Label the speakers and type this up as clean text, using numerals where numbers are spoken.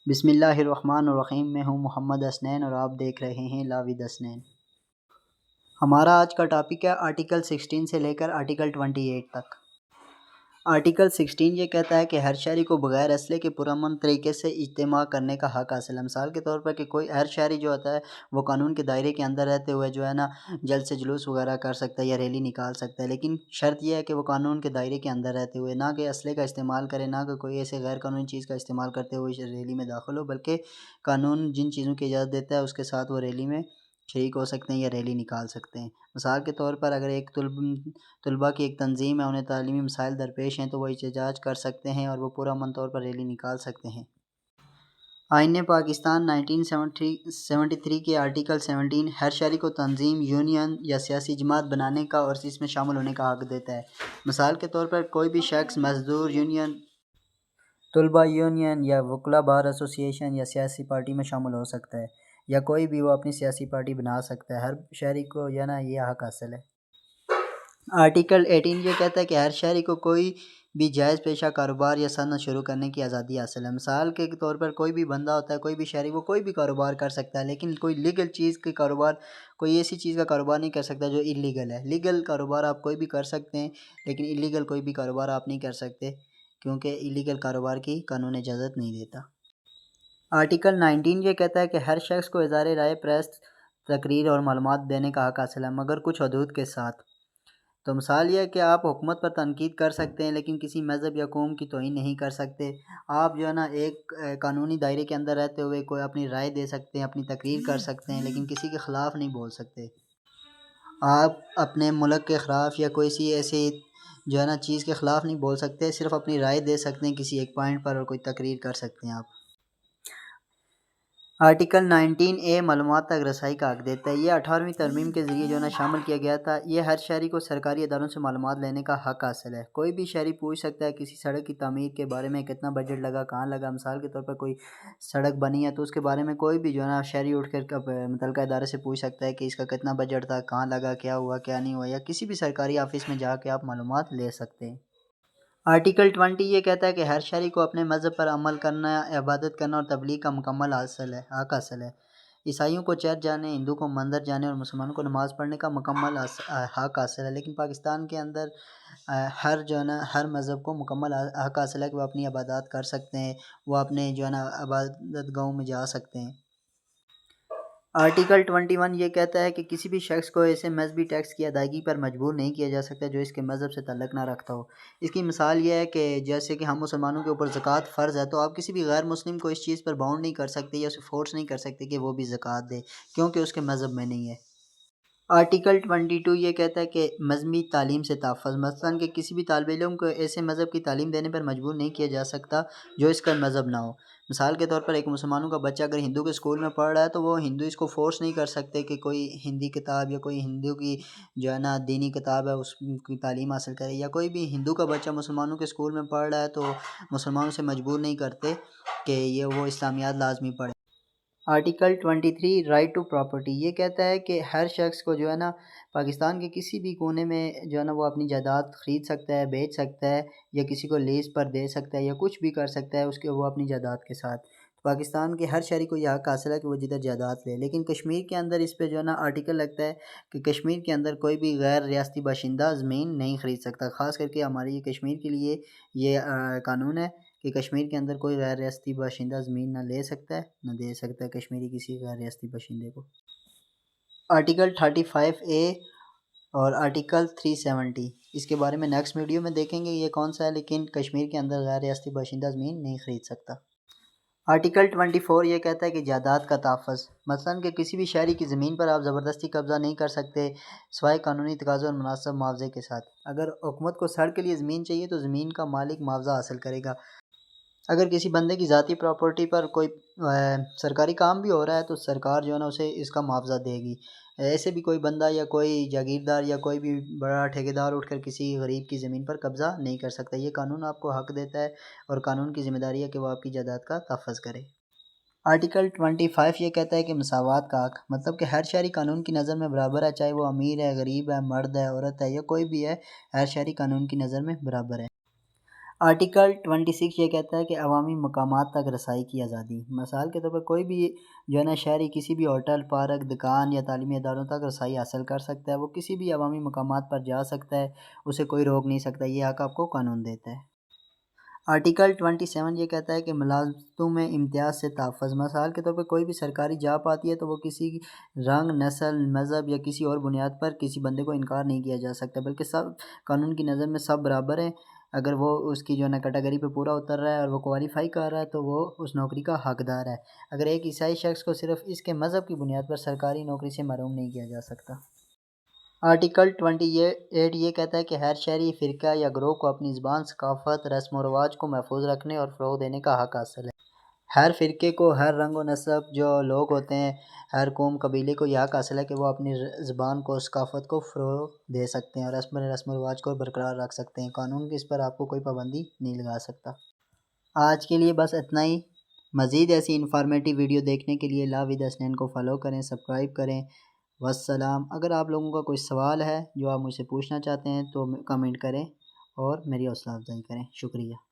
Speaker 1: بسم اللہ الرحمن الرحیم۔ میں ہوں محمد حسنین اور آپ دیکھ رہے ہیں لاوید حسنین۔ ہمارا آج کا ٹاپک ہے آرٹیکل 16 سے لے کر آرٹیکل 28 تک۔ آرٹیکل 16 یہ کہتا ہے کہ ہر شہری کو بغیر اسلحے کے پرامن طریقے سے اجتماع کرنے کا حق حاصل ہے۔ مثال کے طور پر کہ کوئی ہر شہری جو ہوتا ہے وہ قانون کے دائرے کے اندر رہتے ہوئے جو ہے نا جلد سے جلوس وغیرہ کر سکتا ہے یا ریلی نکال سکتا ہے، لیکن شرط یہ ہے کہ وہ قانون کے دائرے کے اندر رہتے ہوئے نہ کہ اسلحے کا استعمال کرے، نہ کہ کوئی ایسے غیر قانونی چیز کا استعمال کرتے ہوئے ریلی میں داخل ہو، بلکہ قانون جن چیزوں کی اجازت دیتا ہے اس کے ساتھ وہ ریلی میں شریک ہو سکتے ہیں یا ریلی نکال سکتے ہیں۔ مثال کے طور پر اگر ایک طلباء کی ایک تنظیم ہے، انہیں تعلیمی مسائل درپیش ہیں تو وہ احتجاج کر سکتے ہیں اور وہ پرامن طور پر ریلی نکال سکتے ہیں۔ آئین پاکستان 1973 کے آرٹیکل 17 ہر شہری کو تنظیم، یونین یا سیاسی جماعت بنانے کا اور اس میں شامل ہونے کا حق دیتا ہے۔ مثال کے طور پر کوئی بھی شخص مزدور یونین، طلباء یونین یا وکلاء بار ایسوسی ایشن یا سیاسی پارٹی میں شامل ہو سکتا ہے، یا کوئی بھی وہ اپنی سیاسی پارٹی بنا سکتا ہے۔ ہر شہری کو یہ حق حاصل ہے۔ آرٹیکل 18 یہ کہتا ہے کہ ہر شہری کو کوئی بھی جائز پیشہ کاروبار یا صنعت شروع کرنے کی آزادی حاصل ہے۔ مثال کے طور پر کوئی بھی بندہ ہوتا ہے، کوئی بھی شہری، وہ کوئی بھی کاروبار کر سکتا ہے، لیکن کوئی لیگل چیز کے کاروبار، کوئی ایسی چیز کا کاروبار نہیں کر سکتا جو اللیگل ہے۔ لیگل کاروبار آپ کوئی بھی کر سکتے ہیں، لیکن اللیگل کوئی بھی کاروبار آپ نہیں کر سکتے، کیونکہ اللیگل کاروبار کی قانون اجازت نہیں دیتا۔ آرٹیکل 19 یہ کہتا ہے کہ ہر شخص کو اظہار رائے، پریس، تقریر اور معلومات دینے کا حق حاصل ہے، مگر کچھ حدود کے ساتھ۔ تو مثال یہ ہے کہ آپ حکومت پر تنقید کر سکتے ہیں، لیکن کسی مذہب یا قوم کی توہین نہیں کر سکتے۔ آپ ایک قانونی دائرے کے اندر رہتے ہوئے کوئی اپنی رائے دے سکتے ہیں، اپنی تقریر کر سکتے ہیں، لیکن کسی کے خلاف نہیں بول سکتے۔ آپ اپنے ملک کے خلاف یا کوئی سی ایسی چیز کے خلاف نہیں بول سکتے، صرف اپنی رائے دے سکتے ہیں کسی ایک پوائنٹ پر اور کوئی تقریر کر سکتے ہیں آپ۔ آرٹیکل 19A معلومات تک رسائی کا حق دیتا ہے۔ یہ 18ویں ترمیم کے ذریعے شامل کیا گیا تھا۔ یہ ہر شہری کو سرکاری اداروں سے معلومات لینے کا حق حاصل ہے۔ کوئی بھی شہری پوچھ سکتا ہے کسی سڑک کی تعمیر کے بارے میں کتنا بجٹ لگا، کہاں لگا۔ مثال کے طور پر کوئی سڑک بنی ہے تو اس کے بارے میں کوئی بھی شہری اٹھ کر متعلقہ ادارے سے پوچھ سکتا ہے کہ اس کا کتنا بجٹ تھا، کہاں لگا، کیا ہوا، کیا نہیں ہوا، یا کسی بھی سرکاری آفس میں جا کے آپ معلومات لے سکتے ہیں۔ آرٹیکل 20 یہ کہتا ہے کہ ہر شہری کو اپنے مذہب پر عمل کرنا، عبادت کرنا اور تبلیغ کا مکمل حق حاصل ہے۔ عیسائیوں کو چرچ جانے، ہندو کو مندر جانے اور مسلمانوں کو نماز پڑھنے کا مکمل حق حاصل ہے، لیکن پاکستان کے اندر ہر مذہب کو مکمل حق حاصل ہے کہ وہ اپنی عبادات کر سکتے ہیں، وہ اپنے عبادت گاہوں میں جا سکتے ہیں۔ آرٹیکل 21 یہ کہتا ہے کہ کسی بھی شخص کو ایسے مذہبی ٹیکس کی ادائیگی پر مجبور نہیں کیا جا سکتا جو اس کے مذہب سے تعلق نہ رکھتا ہو۔ اس کی مثال یہ ہے کہ جیسے کہ ہم مسلمانوں کے اوپر زکوٰۃ فرض ہے، تو آپ کسی بھی غیر مسلم کو اس چیز پر باؤنڈ نہیں کر سکتے یا اسے فورس نہیں کر سکتے کہ وہ بھی زکوٰۃ دے، کیونکہ اس کے مذہب میں نہیں ہے۔ آرٹیکل 22 یہ کہتا ہے کہ مذہبی تعلیم سے تحفظ، مثلاً کہ کسی بھی طالب علم کو ایسے مذہب کی تعلیم دینے پر مجبور نہیں کیا جا سکتا جو اس کا مذہب نہ ہو۔ مثال کے طور پر ایک مسلمانوں کا بچہ اگر ہندو کے اسکول میں پڑھ رہا ہے تو وہ ہندو اس کو فورس نہیں کر سکتے کہ کوئی ہندی کتاب یا کوئی ہندو کی دینی کتاب ہے اس کی تعلیم حاصل کرے، یا کوئی بھی ہندو کا بچہ مسلمانوں کے اسکول میں پڑھ رہا ہے تو مسلمانوں سے مجبور نہیں کرتے کہ وہ اسلامیات لازمی پڑھے۔ آرٹیکل 23 رائٹ ٹو پراپرٹی یہ کہتا ہے کہ ہر شخص کو پاکستان کے کسی بھی کونے میں وہ اپنی جائیداد خرید سکتا ہے، بیچ سکتا ہے، یا کسی کو لیز پر دے سکتا ہے، یا کچھ بھی کر سکتا ہے وہ اپنی جائیداد کے ساتھ۔ پاکستان کے ہر شہری کو یہ حق حاصل ہے کہ وہ جدھر جائیداد لے، لیکن کشمیر کے اندر اس پہ آرٹیکل لگتا ہے کہ کشمیر کے اندر کوئی بھی غیر ریاستی باشندہ زمین نہیں خرید سکتا۔ خاص کر کے ہماری کشمیر کے لیے یہ قانون ہے کہ کشمیر کے اندر کوئی غیر ریاستی باشندہ زمین نہ لے سکتا ہے نہ دے سکتا ہے کشمیری کسی غیر ریاستی باشندے کو۔ آرٹیکل 35A اور آرٹیکل 370 اس کے بارے میں نیکسٹ ویڈیو میں دیکھیں گے یہ کون سا ہے، لیکن کشمیر کے اندر غیر ریاستی باشندہ زمین نہیں خرید سکتا۔ آرٹیکل 24 یہ کہتا ہے کہ جائیداد کا تحفظ، مثلاً کہ کسی بھی شہری کی زمین پر آپ زبردستی قبضہ نہیں کر سکتے سوائے قانونی تقاضوں اور مناسب معاوضے کے ساتھ۔ اگر حکومت کو سڑک کے لیے زمین چاہیے تو زمین کا مالک معاوضہ حاصل کرے گا۔ اگر کسی بندے کی ذاتی پراپرٹی پر کوئی سرکاری کام بھی ہو رہا ہے تو سرکار اسے اس کا معاوضہ دے گی۔ ایسے بھی کوئی بندہ یا کوئی جاگیردار یا کوئی بھی بڑا ٹھیکیدار اٹھ کر کسی غریب کی زمین پر قبضہ نہیں کر سکتا۔ یہ قانون آپ کو حق دیتا ہے اور قانون کی ذمہ داری ہے کہ وہ آپ کی جائیداد کا تحفظ کرے۔ آرٹیکل 25 یہ کہتا ہے کہ مساوات کا حق، مطلب کہ ہر شہری قانون کی نظر میں برابر ہے، چاہے وہ امیر ہے، غریب ہے، مرد ہے، عورت ہے، یا کوئی بھی ہے، ہر شہری قانون کی نظر میں برابر ہے۔ آرٹیکل 26 یہ کہتا ہے کہ عوامی مقامات تک رسائی کی آزادی۔ مثال کے طور پر کوئی بھی جو ہے نا شہری کسی بھی ہوٹل، پارک، دکان یا تعلیمی اداروں تک رسائی حاصل کر سکتا ہے، وہ کسی بھی عوامی مقامات پر جا سکتا ہے، اسے کوئی روک نہیں سکتا، یہ حق آپ کو قانون دیتا ہے۔ آرٹیکل 27 یہ کہتا ہے کہ ملازمتوں میں امتیاز سے تحفظ۔ مثال کے طور پر کوئی بھی سرکاری جاب آتی ہے تو وہ کسی رنگ، نسل، مذہب یا کسی اور بنیاد پر کسی بندے کو انکار نہیں کیا جا سکتا، بلکہ سب قانون کی نظر میں سب برابر ہیں۔ اگر وہ اس کی جو ہے نا کیٹیگری پہ پورا اتر رہا ہے اور وہ کوالیفائی کر رہا ہے تو وہ اس نوکری کا حقدار ہے۔ اگر ایک عیسائی شخص کو صرف اس کے مذہب کی بنیاد پر سرکاری نوکری سے محروم نہیں کیا جا سکتا۔ آرٹیکل 28 یہ کہتا ہے کہ ہر شہری، فرقہ یا گروہ کو اپنی زبان، ثقافت، رسم و رواج کو محفوظ رکھنے اور فروغ دینے کا حق حاصل ہے۔ ہر فرقے کو، ہر رنگ و نسب جو لوگ ہوتے ہیں، ہر قوم قبیلے کو یہ حق حاصل ہے کہ وہ اپنی زبان کو، ثقافت کو فروغ دے سکتے ہیں اور رسم و رواج کو برقرار رکھ سکتے ہیں۔ قانون اس پر آپ کو کوئی پابندی نہیں لگا سکتا۔ آج کے لیے بس اتنا ہی۔ مزید ایسی انفارمیٹیو ویڈیو دیکھنے کے لیے لا ود حسنین کو فالو کریں، سبسکرائب کریں۔ والسلام۔ اگر آپ لوگوں کا کوئی سوال ہے جو آپ مجھ سے پوچھنا چاہتے ہیں تو کمنٹ کریں اور میری حوصلہ افزائی کریں۔ شکریہ۔